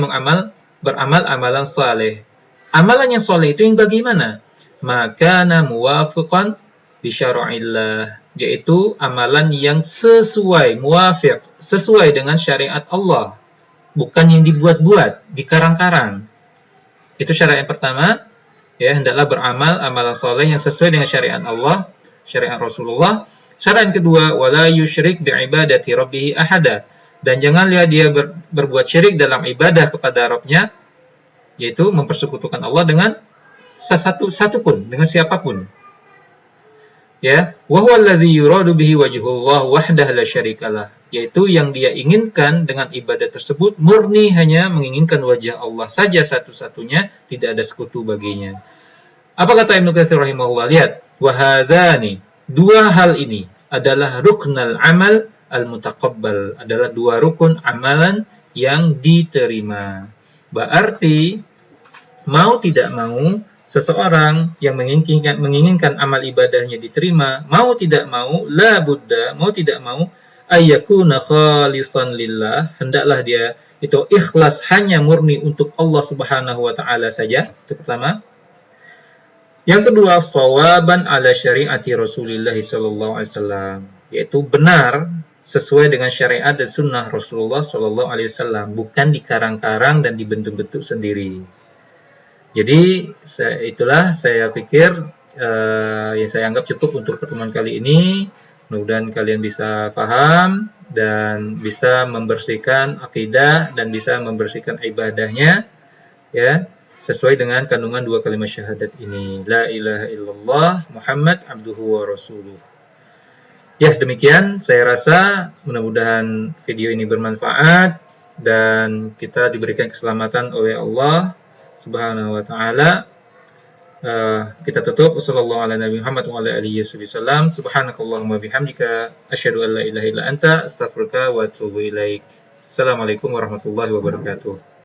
beramal amalan saleh. Amalan yang saleh itu yang bagaimana? Maka muwafiqan bi syara'illah, yaitu amalan yang sesuai, muwafiq, sesuai dengan syariat Allah, bukan yang dibuat-buat, dikarang-karang. Itu syarat yang pertama, ya, hendaklah beramal amalan saleh yang sesuai dengan syariat Allah, syariat Rasulullah. Syarat yang kedua, wala yusyrik bi'ibadati rabbih ahada, dan janganlah dia berbuat syirik dalam ibadah kepada Rabb-nya, yaitu mempersekutukan Allah dengan satu pun, dengan siapapun. Ya, wa huwa alladzi yuradu bihi wajhullah wahdahu la syarikalah, yaitu yang dia inginkan dengan ibadah tersebut murni hanya menginginkan wajah Allah saja satu-satunya, tidak ada sekutu baginya. Apa kata Ibnu Katsir rahimahullah? Lihat, wa hadzani, dua hal ini adalah ruknul amal al-mutaqabbal, adalah dua rukun amalan yang diterima. Berarti mau tidak mau seseorang yang menginginkan amal ibadahnya diterima, mau tidak mau, la budda, mau tidak mau, ayyakuna khalisan lillah, hendaklah dia itu ikhlas hanya murni untuk Allah Subhanahu wa taala saja. Itu pertama. Yang kedua, shawaban ala syariati Rasulullah sallallahu alaihi wasallam, yaitu benar sesuai dengan syariat dan sunnah Rasulullah sallallahu alaihi wasallam, bukan dikarang-karang dan dibentuk-bentuk sendiri. Jadi itulah saya pikir yang saya anggap cukup untuk pertemuan kali ini. Mudah-mudahan kalian bisa paham dan bisa membersihkan akidah dan bisa membersihkan ibadahnya, ya, sesuai dengan kandungan dua kalimat syahadat ini. La ilaha illallah Muhammad abduhu wa rasuluh. Ya, demikian saya rasa mudah-mudahan video ini bermanfaat dan kita diberikan keselamatan oleh Allah Subhanahu wa taala. Kita tutup. Wassallallahu ala nabi Muhammad wa ala alihi wasallam. Subhanakallahumma bihamdika asyhadu an la ilaha illa anta astaghfiruka wa atubu ilaik. Assalamualaikum warahmatullahi wabarakatuh.